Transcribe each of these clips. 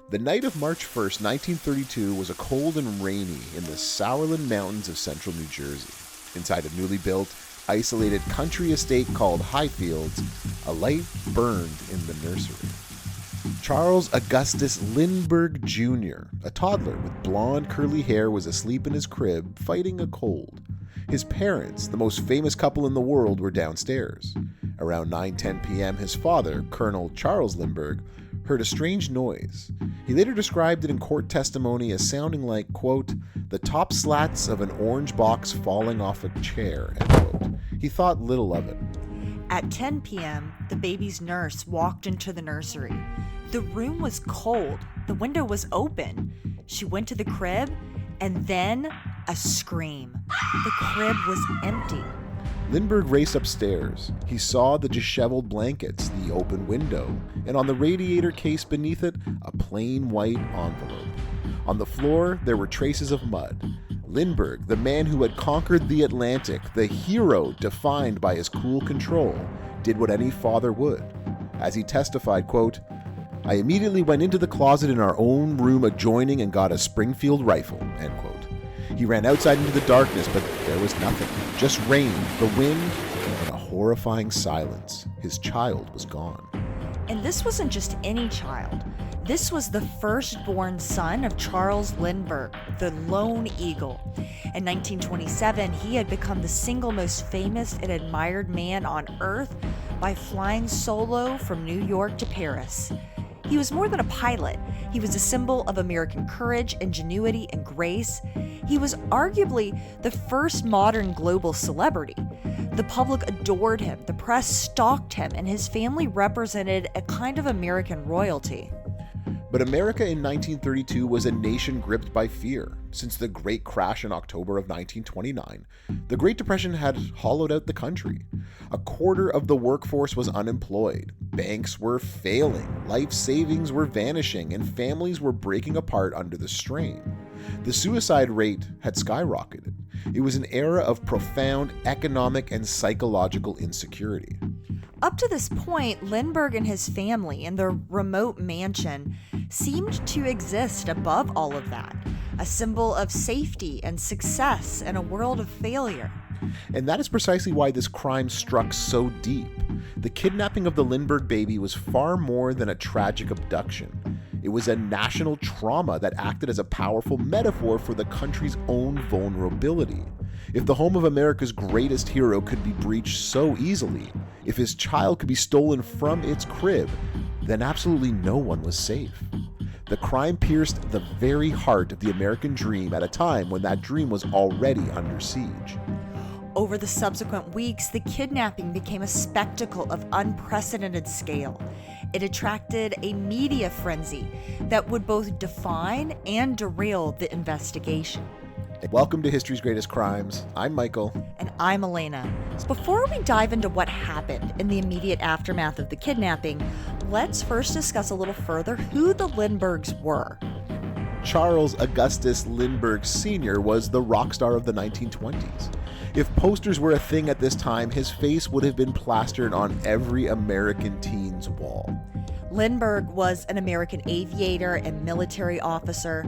The night of March 1st, 1932 was a cold and rainy in the Sauerland Mountains of central New Jersey. Inside a newly built, isolated country estate called Highfields, a light burned in the nursery. Charles Augustus Lindbergh Jr., a toddler with blonde curly hair, was asleep in his crib fighting a cold. His parents, the most famous couple in the world, were downstairs. Around 9:10 p.m., his father, Colonel Charles Lindbergh, heard a strange noise. He later described it in court testimony as sounding like, quote, the top slats of an orange box falling off a chair, end quote. He thought little of it. At 10 p.m., the baby's nurse walked into the nursery. The room was cold. The window was open. She went to the crib, and then a scream. The crib was empty. Lindbergh raced upstairs. He saw the disheveled blankets, the open window, and on the radiator case beneath it, a plain white envelope. On the floor, there were traces of mud. Lindbergh, the man who had conquered the Atlantic, the hero defined by his cool control, did what any father would. As he testified, quote, I immediately went into the closet in our own room adjoining and got a Springfield rifle, end quote. He ran outside into the darkness, but there was nothing. Just rain, the wind, and a horrifying silence. His child was gone. And this wasn't just any child. This was the firstborn son of Charles Lindbergh, the Lone Eagle. In 1927, he had become the single most famous and admired man on Earth by flying solo from New York to Paris. He was more than a pilot. He was a symbol of American courage, ingenuity, and grace. He was arguably the first modern global celebrity. The public adored him, the press stalked him, and his family represented a kind of American royalty. But America in 1932 was a nation gripped by fear. Since the Great Crash in October of 1929, the Great Depression had hollowed out the country. A quarter of the workforce was unemployed. Banks were failing, life savings were vanishing, and families were breaking apart under the strain. The suicide rate had skyrocketed. It was an era of profound economic and psychological insecurity. Up to this point, Lindbergh and his family in their remote mansion seemed to exist above all of that, a symbol of safety and success in a world of failure. And that is precisely why this crime struck so deep. The kidnapping of the Lindbergh baby was far more than a tragic abduction. It was a national trauma that acted as a powerful metaphor for the country's own vulnerability. If the home of America's greatest hero could be breached so easily, if his child could be stolen from its crib, then absolutely no one was safe. The crime pierced the very heart of the American dream at a time when that dream was already under siege. Over the subsequent weeks, the kidnapping became a spectacle of unprecedented scale. It attracted a media frenzy that would both define and derail the investigation. Welcome to History's Greatest Crimes. I'm Michael. And I'm Elena. So before we dive into what happened in the immediate aftermath of the kidnapping, let's first discuss a little further who the Lindberghs were. Charles Augustus Lindbergh Sr. was the rock star of the 1920s. If posters were a thing at this time, his face would have been plastered on every American teen's wall. Lindbergh was an American aviator and military officer.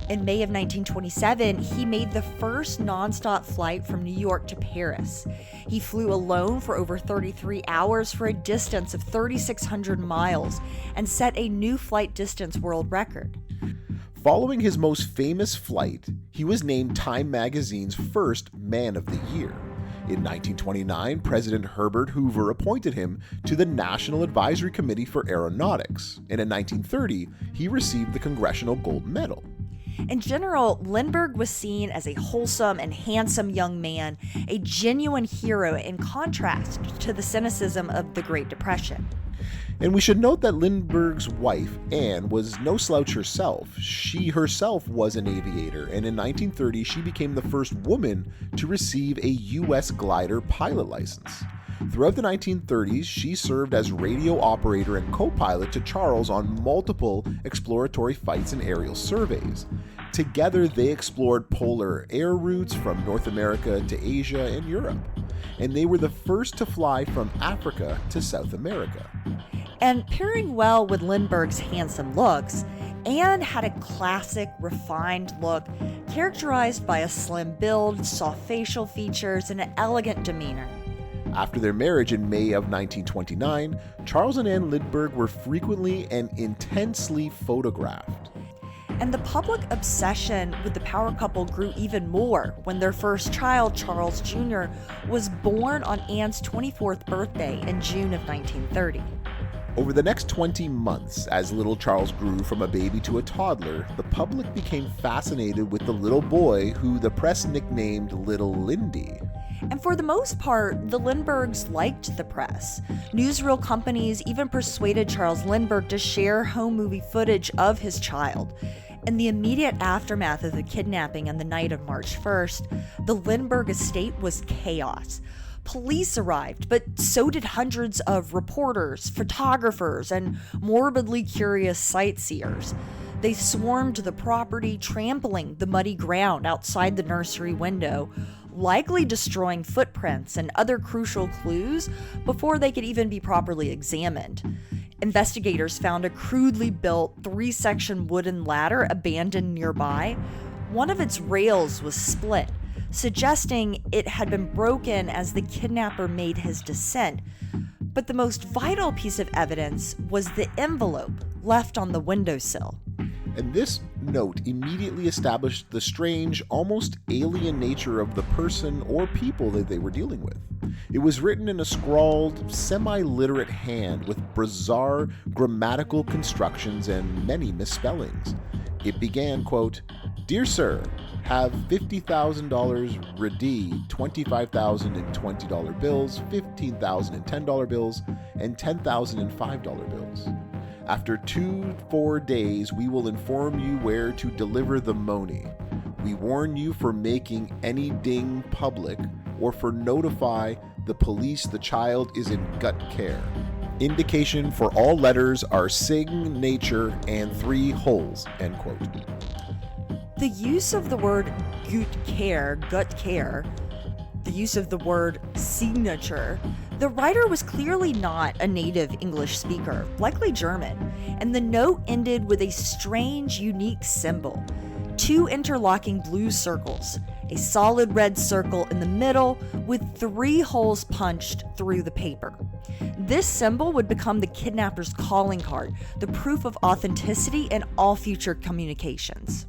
In May of 1927, he made the first nonstop flight from New York to Paris. He flew alone for over 33 hours for a distance of 3,600 miles and set a new flight distance world record. Following his most famous flight, he was named Time magazine's first Man of the Year. In 1929, President Herbert Hoover appointed him to the National Advisory Committee for Aeronautics, and in 1930, he received the Congressional Gold Medal. In general, Lindbergh was seen as a wholesome and handsome young man, a genuine hero in contrast to the cynicism of the Great Depression. And we should note that Lindbergh's wife, Anne, was no slouch herself. She herself was an aviator, and in 1930 she became the first woman to receive a U.S. glider pilot license. Throughout the 1930s, she served as radio operator and co-pilot to Charles on multiple exploratory flights and aerial surveys. Together, they explored polar air routes from North America to Asia and Europe, and they were the first to fly from Africa to South America. And pairing well with Lindbergh's handsome looks and had a classic, refined look characterized by a slim build, soft facial features, and an elegant demeanor. After their marriage in May of 1929, Charles and Anne Lindbergh were frequently and intensely photographed. And the public obsession with the power couple grew even more when their first child, Charles Jr., was born on Anne's 24th birthday in June of 1930. Over the next 20 months, as little Charles grew from a baby to a toddler, the public became fascinated with the little boy who the press nicknamed Little Lindy. And for the most part, the Lindberghs liked the press. Newsreel companies even persuaded Charles Lindbergh to share home movie footage of his child. In the immediate aftermath of the kidnapping on the night of March 1st, the Lindbergh estate was chaos. Police arrived, but so did hundreds of reporters, photographers, and morbidly curious sightseers. They swarmed the property, trampling the muddy ground outside the nursery window, likely destroying footprints and other crucial clues before they could even be properly examined. Investigators found a crudely built 3-section wooden ladder abandoned nearby. One of its rails was split, suggesting it had been broken as the kidnapper made his descent. But the most vital piece of evidence was the envelope left on the windowsill. And this note immediately established the strange, almost alien nature of the person or people that they were dealing with. It was written in a scrawled, semi-literate hand with bizarre grammatical constructions and many misspellings. It began, quote, "Dear Sir, have $50,000 ready, $25,000 in $20 bills, $15,000 in $10 bills, and $10,000 in $5 bills. After 4 days, we will inform you where to deliver the money. We warn you for making any ding public or for notify the police the child is in gut care. Indication for all letters are sign, nature, and 3 holes," end quote. The use of the word gut care, the use of the word signature, the writer was clearly not a native English speaker, likely German, and the note ended with a strange, unique symbol. 2 interlocking blue circles, a solid red circle in the middle with 3 holes punched through the paper. This symbol would become the kidnapper's calling card, the proof of authenticity in all future communications.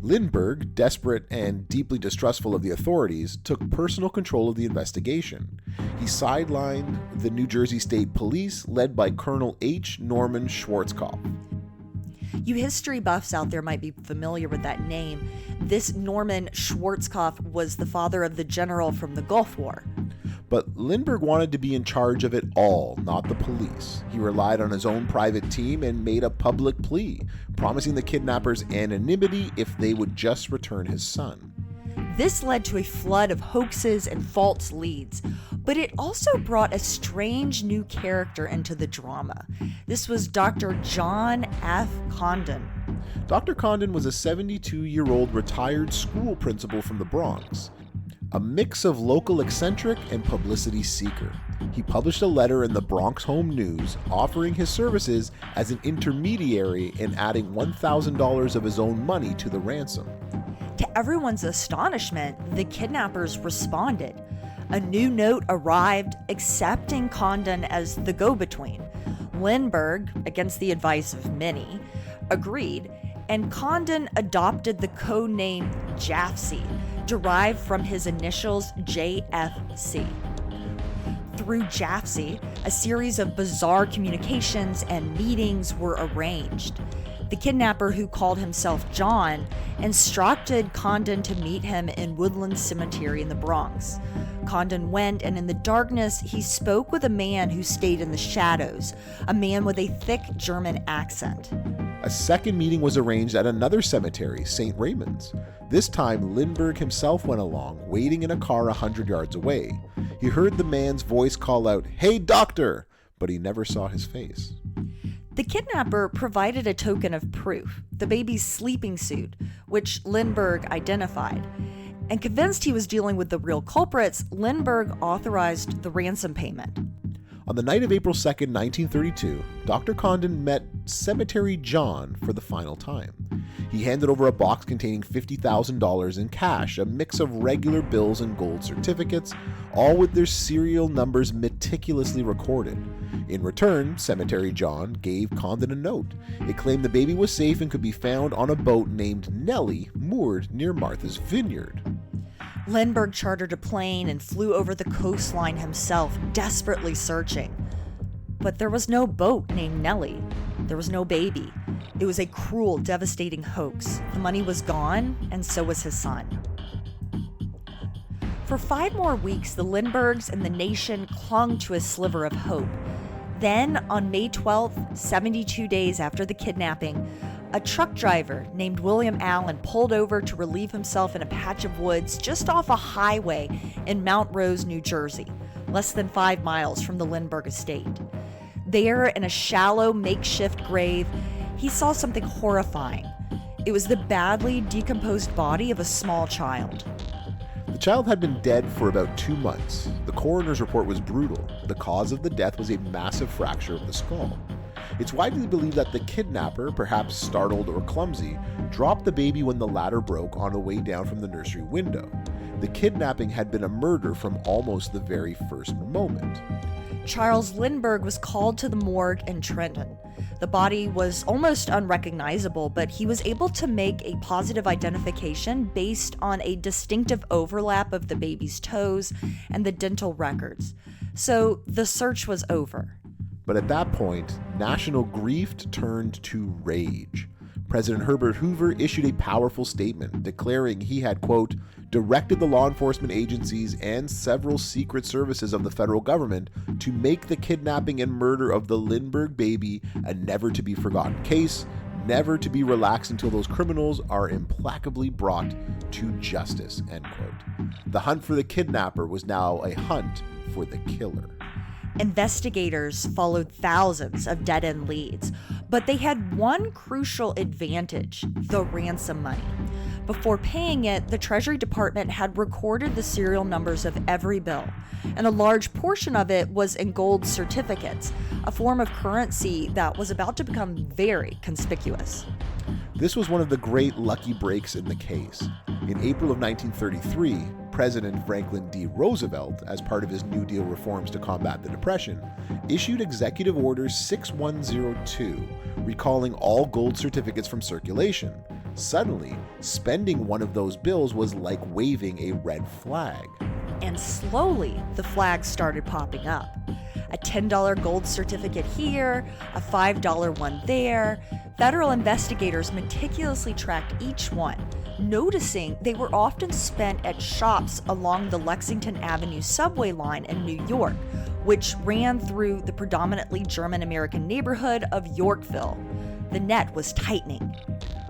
Lindbergh, desperate and deeply distrustful of the authorities, took personal control of the investigation. He sidelined the New Jersey State Police, led by Colonel H. Norman Schwarzkopf. You history buffs out there might be familiar with that name. This Norman Schwarzkopf was the father of the general from the Gulf War. But Lindbergh wanted to be in charge of it all, not the police. He relied on his own private team and made a public plea, promising the kidnappers anonymity if they would just return his son. This led to a flood of hoaxes and false leads, but it also brought a strange new character into the drama. This was Dr. John F. Condon. Dr. Condon was a 72-year-old retired school principal from the Bronx, a mix of local eccentric and publicity seeker. He published a letter in the Bronx Home News offering his services as an intermediary and adding $1,000 of his own money to the ransom. To everyone's astonishment, the kidnappers responded. A new note arrived accepting Condon as the go-between. Lindbergh, against the advice of many, agreed, and Condon adopted the code name Jafsie, derived from his initials JFC. Through Jafsie, a series of bizarre communications and meetings were arranged. The kidnapper, who called himself John, instructed Condon to meet him in Woodland Cemetery in the Bronx. Condon went, and in the darkness, he spoke with a man who stayed in the shadows, a man with a thick German accent. A second meeting was arranged at another cemetery, St. Raymond's. This time, Lindbergh himself went along, waiting in a car 100 yards away. He heard the man's voice call out, "Hey, doctor!" but he never saw his face. The kidnapper provided a token of proof, the baby's sleeping suit, which Lindbergh identified. And convinced he was dealing with the real culprits, Lindbergh authorized the ransom payment. On the night of April 2nd, 1932, Dr. Condon met Cemetery John for the final time. He handed over a box containing $50,000 in cash, a mix of regular bills and gold certificates, all with their serial numbers meticulously recorded. In return, Cemetery John gave Condon a note. It claimed the baby was safe and could be found on a boat named Nelly, moored near Martha's Vineyard. Lindbergh chartered a plane and flew over the coastline himself, desperately searching. But there was no boat named Nelly. There was no baby. It was a cruel, devastating hoax. The money was gone, and so was his son. For 5 more weeks, the Lindberghs and the nation clung to a sliver of hope. Then, on May 12th, 72 days after the kidnapping, a truck driver named William Allen pulled over to relieve himself in a patch of woods just off a highway in Mount Rose, New Jersey, less than 5 miles from the Lindbergh estate. There, in a shallow makeshift grave, he saw something horrifying. It was the badly decomposed body of a small child. The child had been dead for about 2 months. The coroner's report was brutal. The cause of the death was a massive fracture of the skull. It's widely believed that the kidnapper, perhaps startled or clumsy, dropped the baby when the ladder broke on the way down from the nursery window. The kidnapping had been a murder from almost the very first moment. Charles Lindbergh was called to the morgue in Trenton. The body was almost unrecognizable, but he was able to make a positive identification based on a distinctive overlap of the baby's toes and the dental records. So the search was over. But at that point, national grief turned to rage. President Herbert Hoover issued a powerful statement declaring he had, quote, directed the law enforcement agencies and several secret services of the federal government to make the kidnapping and murder of the Lindbergh baby a never-to-be-forgotten case, never to be relaxed until those criminals are implacably brought to justice, end quote. The hunt for the kidnapper was now a hunt for the killer. Investigators followed thousands of dead-end leads, but they had one crucial advantage: the ransom money. Before paying it, the Treasury Department had recorded the serial numbers of every bill, and a large portion of it was in gold certificates, a form of currency that was about to become very conspicuous. This was one of the great lucky breaks in the case. In April of 1933, President Franklin D. Roosevelt, as part of his New Deal reforms to combat the Depression, issued Executive Order 6102, recalling all gold certificates from circulation. Suddenly, spending one of those bills was like waving a red flag. And slowly, the flags started popping up. A $10 gold certificate here, a $5 one there. Federal investigators meticulously tracked each one, noticing they were often spent at shops along the Lexington Avenue subway line in New York, which ran through the predominantly German-American neighborhood of Yorkville. The net was tightening.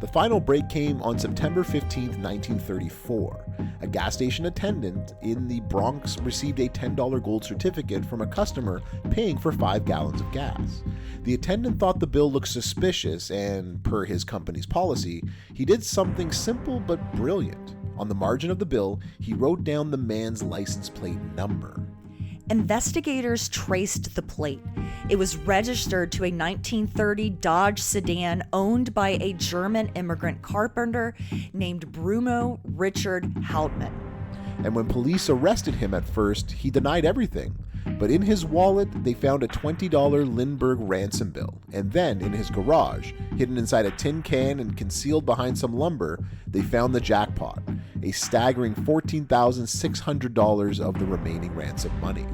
The final break came on September 15, 1934. A gas station attendant in the Bronx received a $10 gold certificate from a customer paying for 5 gallons of gas. The attendant thought the bill looked suspicious and, per his company's policy, he did something simple but brilliant. On the margin of the bill, he wrote down the man's license plate number. Investigators traced the plate. It was registered to a 1930 Dodge sedan owned by a German immigrant carpenter named Bruno Richard Hauptmann. And when police arrested him at first, he denied everything. But in his wallet, they found a $20 Lindbergh ransom bill. And then, in his garage, hidden inside a tin can and concealed behind some lumber, they found the jackpot, a staggering $14,600 of the remaining ransom money.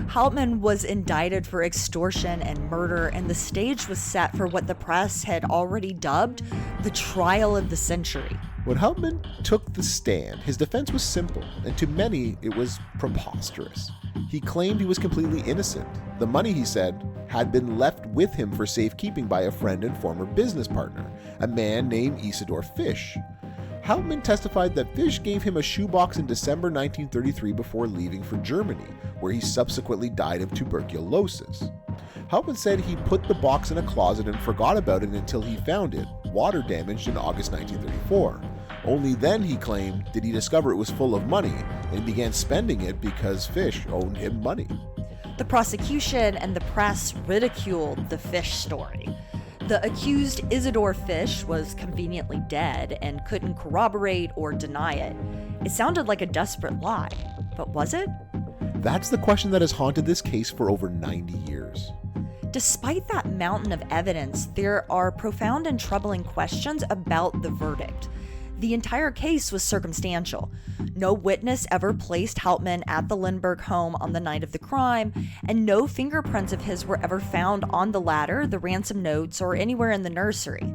Hauptmann was indicted for extortion and murder, and the stage was set for what the press had already dubbed the trial of the century. When Hauptmann took the stand, his defense was simple, and to many, it was preposterous. He claimed he was completely innocent. The money, he said, had been left with him for safekeeping by a friend and former business partner, a man named Isidor Fish. Hauptmann testified that Fish gave him a shoebox in December 1933 before leaving for Germany, where he subsequently died of tuberculosis. Hauptmann said he put the box in a closet and forgot about it until he found it, water damaged, in August 1934. Only then, he claimed, did he discover it was full of money and began spending it because Fish owed him money. The prosecution and the press ridiculed the Fish story. The accused Isidor Fish was conveniently dead and couldn't corroborate or deny it. It sounded like a desperate lie, but was it? That's the question that has haunted this case for over 90 years. Despite that mountain of evidence, there are profound and troubling questions about the verdict. The entire case was circumstantial. No witness ever placed Hauptmann at the Lindbergh home on the night of the crime, and no fingerprints of his were ever found on the ladder, the ransom notes, or anywhere in the nursery.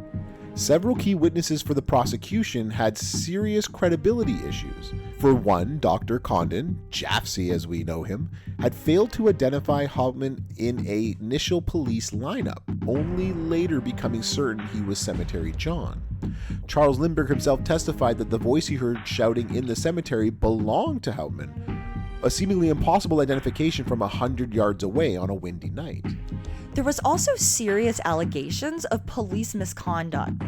Several key witnesses for the prosecution had serious credibility issues. For one, Dr. Condon, Jafsie as we know him, had failed to identify Hauptmann in an initial police lineup, only later becoming certain he was Cemetery John. Charles Lindbergh himself testified that the voice he heard shouting in the cemetery belonged to Hauptmann, a seemingly impossible identification from 100 yards away on a windy night. There was also serious allegations of police misconduct.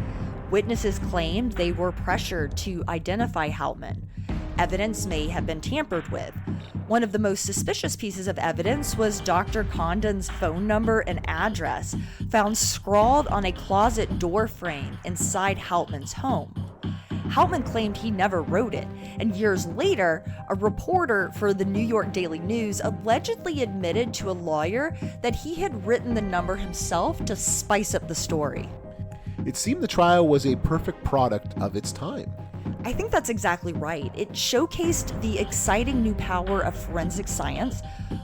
Witnesses claimed they were pressured to identify Hauptmann. Evidence may have been tampered with. One of the most suspicious pieces of evidence was Dr. Condon's phone number and address, found scrawled on a closet door frame inside Hauptmann's home. Hauptmann claimed he never wrote it, and years later, a reporter for the New York Daily News allegedly admitted to a lawyer that he had written the number himself to spice up the story. It seemed the trial was a perfect product of its time. I think that's exactly right. It showcased the exciting new power of forensic science,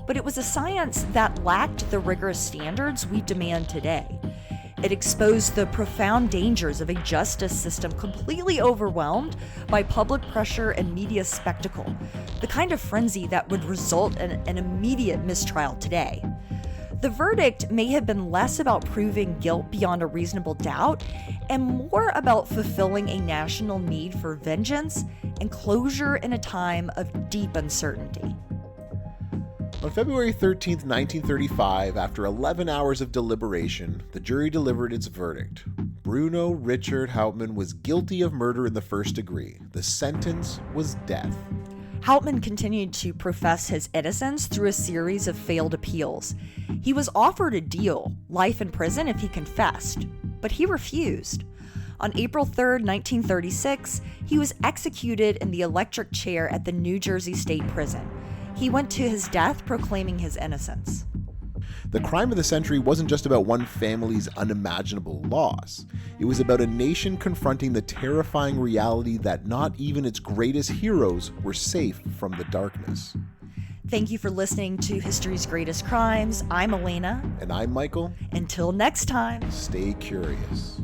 but it was a science that lacked the rigorous standards we demand today. It exposed the profound dangers of a justice system completely overwhelmed by public pressure and media spectacle, the kind of frenzy that would result in an immediate mistrial today. The verdict may have been less about proving guilt beyond a reasonable doubt and more about fulfilling a national need for vengeance and closure in a time of deep uncertainty. On February 13, 1935, after 11 hours of deliberation, the jury delivered its verdict. Bruno Richard Hauptmann was guilty of murder in the first degree. The sentence was death. Hauptmann continued to profess his innocence through a series of failed appeals. He was offered a deal, life in prison if he confessed, but he refused. On April 3, 1936, he was executed in the electric chair at the New Jersey State Prison. He went to his death proclaiming his innocence. The crime of the century wasn't just about one family's unimaginable loss. It was about a nation confronting the terrifying reality that not even its greatest heroes were safe from the darkness. Thank you for listening to History's Greatest Crimes. I'm Elena. And I'm Michael. Until next time. Stay curious.